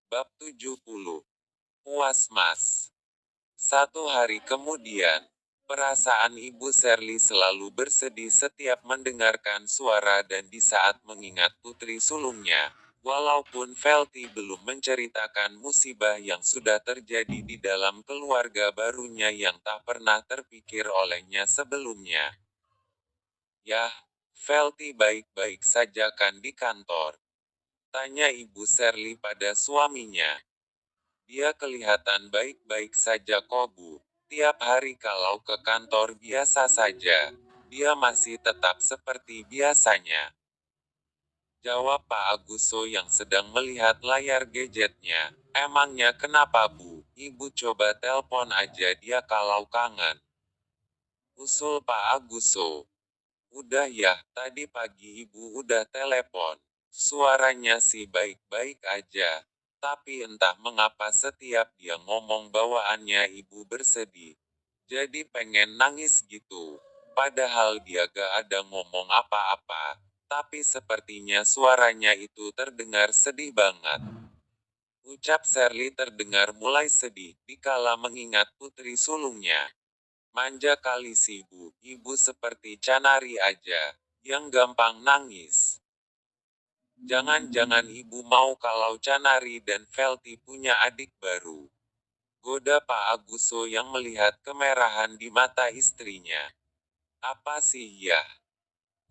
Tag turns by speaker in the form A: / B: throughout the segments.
A: Bab 70. Puas Mas. Satu hari kemudian, perasaan Ibu Shirley selalu bersedih setiap mendengarkan suara dan di saat mengingat putri sulungnya. Walaupun Felty belum menceritakan musibah yang sudah terjadi di dalam keluarga barunya yang tak pernah terpikir olehnya sebelumnya. Yah, Felty baik-baik saja kan di kantor? Tanya Ibu Shirley pada suaminya. Dia kelihatan baik-baik saja kok Bu. Tiap hari kalau ke kantor biasa saja. Dia masih tetap seperti biasanya. Jawab Pak Aguso yang sedang melihat layar gadgetnya. Emangnya kenapa Bu? Ibu coba telpon aja dia kalau kangen. Usul Pak Aguso. Udah ya, tadi pagi ibu udah telepon. Suaranya sih baik-baik aja. Tapi entah mengapa setiap dia ngomong bawaannya ibu bersedih. Jadi pengen nangis gitu. Padahal dia gak ada ngomong apa-apa. Tapi sepertinya suaranya itu terdengar sedih banget. Ucap Shirley terdengar mulai sedih, dikala mengingat putri sulungnya. Manja kali sih Bu, ibu seperti Canari aja, yang gampang nangis. Jangan-jangan ibu mau kalau Canari dan Felty punya adik baru. Goda Pak Aguso yang melihat kemerahan di mata istrinya. Apa sih ya?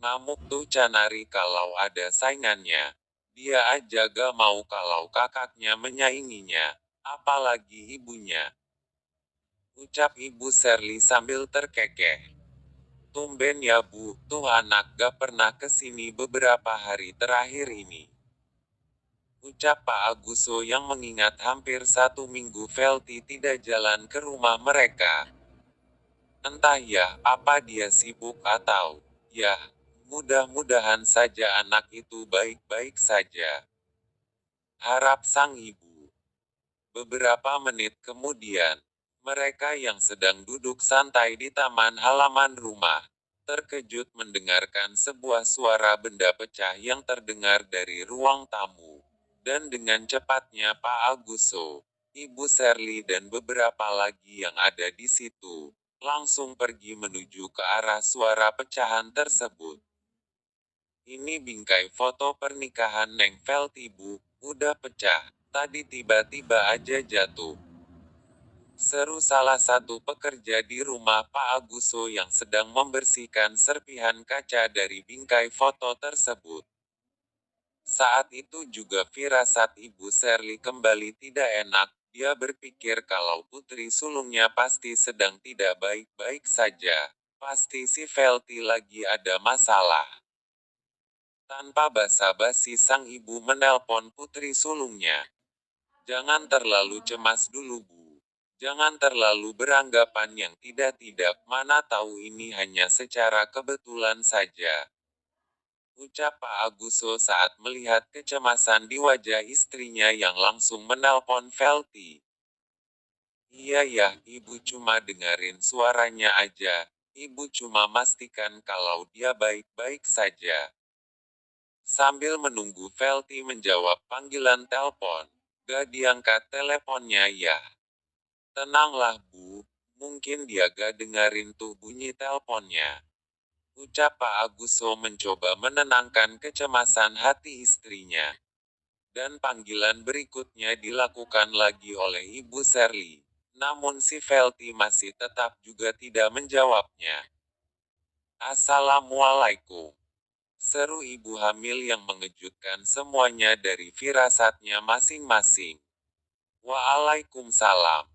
A: Ngamuk tuh Canari kalau ada saingannya. Dia aja gak mau kalau kakaknya menyainginya, apalagi ibunya. Ucap Ibu Shirley sambil terkekeh. Tumben ya Bu, tuh anak gak pernah kesini beberapa hari terakhir ini. Ucap Pak Aguso yang mengingat hampir 1 minggu Felty tidak jalan ke rumah mereka. Entah ya, apa dia sibuk atau, ya, mudah-mudahan saja anak itu baik-baik saja. Harap sang ibu. Beberapa menit kemudian, mereka yang sedang duduk santai di taman halaman rumah, terkejut mendengarkan sebuah suara benda pecah yang terdengar dari ruang tamu. Dan dengan cepatnya Pak Aguso, Ibu Shirley dan beberapa lagi yang ada di situ, langsung pergi menuju ke arah suara pecahan tersebut. Ini bingkai foto pernikahan Neng Felty Bu, udah pecah, tadi tiba-tiba aja jatuh. Seru salah satu pekerja di rumah Pak Aguso yang sedang membersihkan serpihan kaca dari bingkai foto tersebut. Saat itu juga firasat Ibu Shirley kembali tidak enak, dia berpikir kalau putri sulungnya pasti sedang tidak baik-baik saja. Pasti si Felty lagi ada masalah. Tanpa basa-basi sang ibu menelpon putri sulungnya. Jangan terlalu cemas dulu Bu. Jangan terlalu beranggapan yang tidak-tidak, mana tahu ini hanya secara kebetulan saja. Ucap Pak Aguso saat melihat kecemasan di wajah istrinya yang langsung menelpon Felty. Iya ya, ibu cuma dengerin suaranya aja. Ibu cuma pastikan kalau dia baik-baik saja. Sambil menunggu Felty menjawab panggilan telepon. Gak diangkat teleponnya ya. Tenanglah Bu, mungkin dia gak dengerin tuh bunyi teleponnya. Ucap Pak Aguso mencoba menenangkan kecemasan hati istrinya. Dan panggilan berikutnya dilakukan lagi oleh Ibu Shirley. Namun si Felty masih tetap juga tidak menjawabnya. Assalamualaikum. Seru ibu hamil yang mengejutkan semuanya dari firasatnya masing-masing. Waalaikumsalam.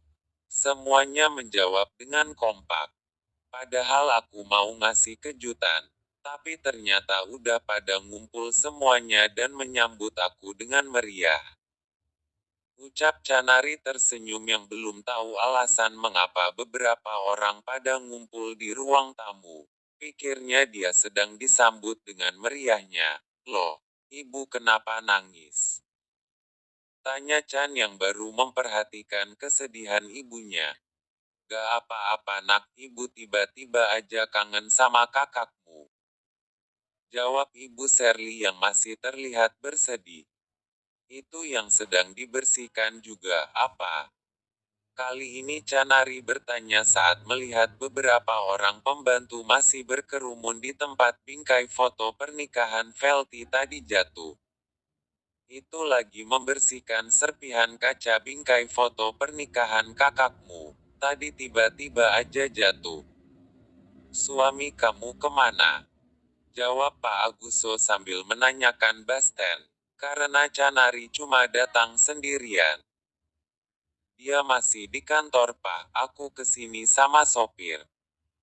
A: Semuanya menjawab dengan kompak. Padahal aku mau ngasih kejutan. Tapi ternyata udah pada ngumpul semuanya dan menyambut aku dengan meriah. Ucap Canari tersenyum yang belum tahu alasan mengapa beberapa orang pada ngumpul di ruang tamu. Pikirnya dia sedang disambut dengan meriahnya. Loh, ibu kenapa nangis? Tanya Chan yang baru memperhatikan kesedihan ibunya. Gak apa-apa nak, ibu tiba-tiba aja kangen sama kakakmu. Jawab Ibu Shirley yang masih terlihat bersedih. Itu yang sedang dibersihkan juga, apa? Kali ini Canari bertanya saat melihat beberapa orang pembantu masih berkerumun di tempat bingkai foto pernikahan Velty tadi jatuh. Itu lagi membersihkan serpihan kaca bingkai foto pernikahan kakakmu. Tadi tiba-tiba aja jatuh. Suami kamu kemana? Jawab Pak Aguso sambil menanyakan Basten. Karena Canari cuma datang sendirian. Dia masih di kantor Pak, aku kesini sama sopir.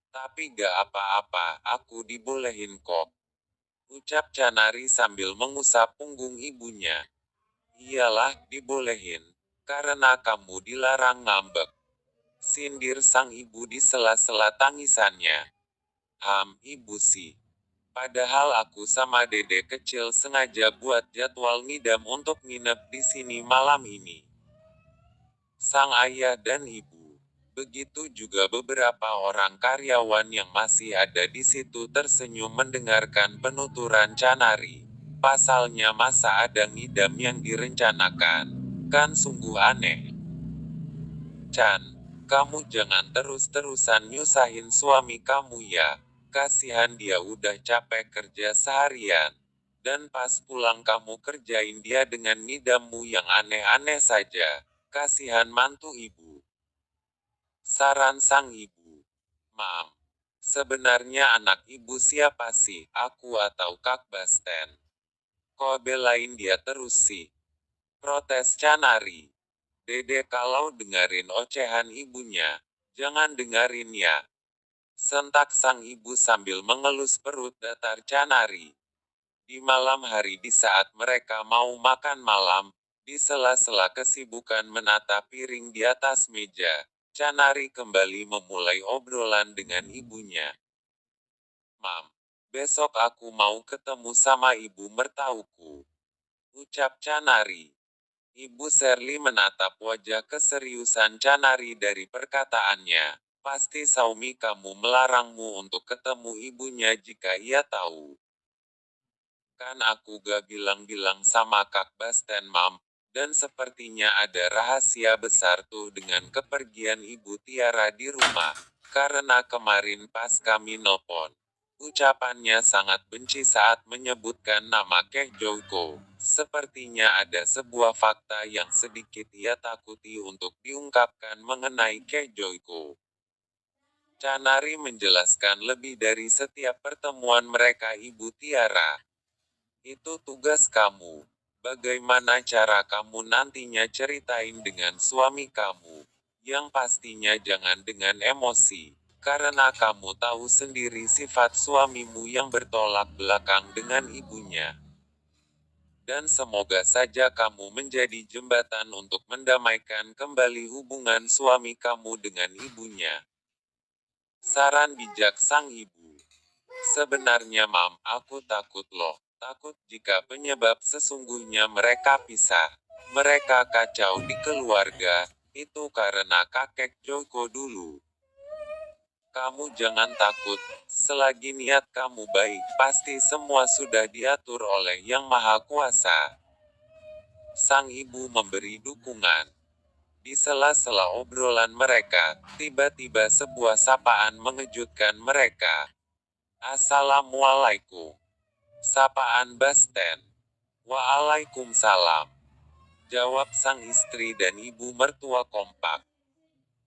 A: Tapi gak apa-apa, aku dibolehin kok. Ucap Canari sambil mengusap punggung ibunya. Iyalah, dibolehin. Karena kamu dilarang ngambek. Sindir sang ibu di sela-sela tangisannya. Ibu sih. Padahal aku sama dede kecil sengaja buat jadwal ngidam untuk nginep di sini malam ini. Sang ayah dan ibu. Begitu juga beberapa orang karyawan yang masih ada di situ tersenyum mendengarkan penuturan Canari. Pasalnya masa ada ngidam yang direncanakan. Kan sungguh aneh. Chan, kamu jangan terus-terusan nyusahin suami kamu ya. Kasihan dia udah capek kerja seharian. Dan pas pulang kamu kerjain dia dengan ngidammu yang aneh-aneh saja. Kasihan mantu ibu. Saran sang ibu. Mam, sebenarnya anak ibu siapa sih, aku atau Kak Basten? Kok belain dia terus sih? Protes Canari. Dede kalau dengerin ocehan ibunya, jangan dengerin ya. Sentak sang ibu sambil mengelus perut datar Canari. Di malam hari di saat mereka mau makan malam, di sela-sela kesibukan menata piring di atas meja, Canari kembali memulai obrolan dengan ibunya. Mam, besok aku mau ketemu sama ibu mertauku. Ucap Canari. Ibu Shirley menatap wajah keseriusan Canari dari perkataannya. Pasti Saumi kamu melarangmu untuk ketemu ibunya jika ia tahu. Kan aku gak bilang-bilang sama Kak Basten Mam, dan sepertinya ada rahasia besar tuh dengan kepergian Ibu Tiara di rumah. Karena kemarin pas kami nelpon, ucapannya sangat benci saat menyebutkan nama Keh Joko. Sepertinya ada sebuah fakta yang sedikit ia takuti untuk diungkapkan mengenai Keh Joko. Canari menjelaskan lebih dari setiap pertemuan mereka Ibu Tiara. Itu tugas kamu. Bagaimana cara kamu nantinya ceritain dengan suami kamu? Yang pastinya jangan dengan emosi. Karena kamu tahu sendiri sifat suamimu yang bertolak belakang dengan ibunya. Dan semoga saja kamu menjadi jembatan untuk mendamaikan kembali hubungan suami kamu dengan ibunya. Saran bijak sang ibu. Sebenarnya Mam, aku takut loh. Takut jika penyebab sesungguhnya mereka pisah. Mereka kacau di keluarga. Itu karena kakek Joko dulu. Kamu jangan takut, selagi niat kamu baik, pasti semua sudah diatur oleh Yang Maha Kuasa. Sang ibu memberi dukungan. Di sela-sela obrolan mereka, tiba-tiba sebuah sapaan mengejutkan mereka. Assalamualaikum. Sapaan Basten. Waalaikumsalam. Jawab sang istri dan ibu mertua kompak.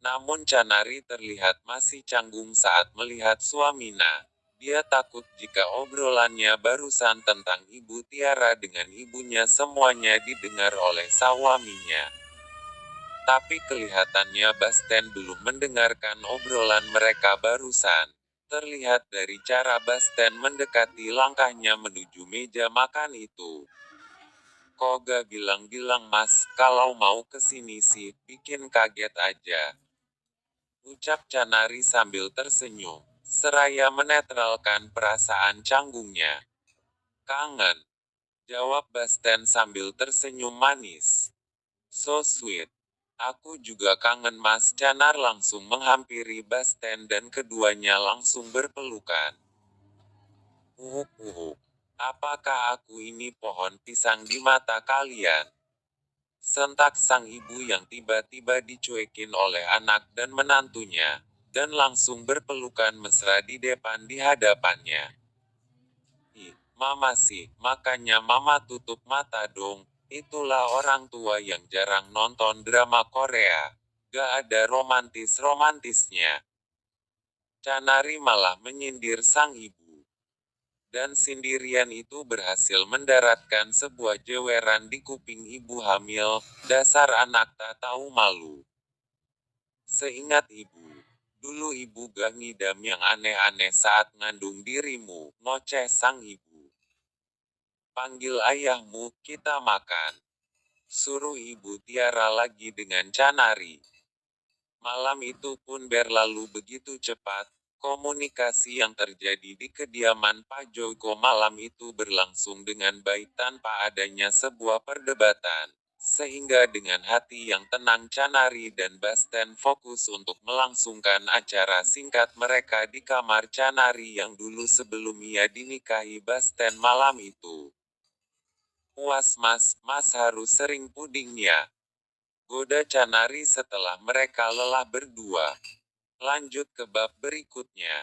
A: Namun Canari terlihat masih canggung saat melihat suamina. Dia takut jika obrolannya barusan tentang Ibu Tiara dengan ibunya semuanya didengar oleh suaminya. Tapi kelihatannya Basten belum mendengarkan obrolan mereka barusan. Terlihat dari cara Basten mendekati langkahnya menuju meja makan itu. Kok gak bilang-bilang Mas, kalau mau kesini sih, bikin kaget aja. Ucap Canari sambil tersenyum, seraya menetralkan perasaan canggungnya. Kangen. Jawab Basten sambil tersenyum manis. So sweet. Aku juga kangen Mas. Canar langsung menghampiri Basten dan keduanya langsung berpelukan. Apakah aku ini pohon pisang di mata kalian? Sentak sang ibu yang tiba-tiba dicuekin oleh anak dan menantunya, dan langsung berpelukan mesra di depan di hadapannya. Ih, mama sih, makanya mama tutup mata dong. Itulah orang tua yang jarang nonton drama Korea. Gak ada romantis-romantisnya. Canari malah menyindir sang ibu. Dan sindirian itu berhasil mendaratkan sebuah jeweran di kuping ibu hamil, dasar anak tak tahu malu. Seingat ibu, dulu ibu gak ngidam yang aneh-aneh saat ngandung dirimu, ngoceh sang ibu. Panggil ayahmu, kita makan. Suruh ibu Tiara lagi dengan Canari. Malam itu pun berlalu begitu cepat. Komunikasi yang terjadi di kediaman Pak Joko malam itu berlangsung dengan baik tanpa adanya sebuah perdebatan. Sehingga dengan hati yang tenang Canari dan Basten fokus untuk melangsungkan acara singkat mereka di kamar Canari yang dulu sebelum ia dinikahi Basten malam itu. Puas mas harus sering pudingnya. Goda Canari setelah mereka lelah berdua. Lanjut ke bab berikutnya.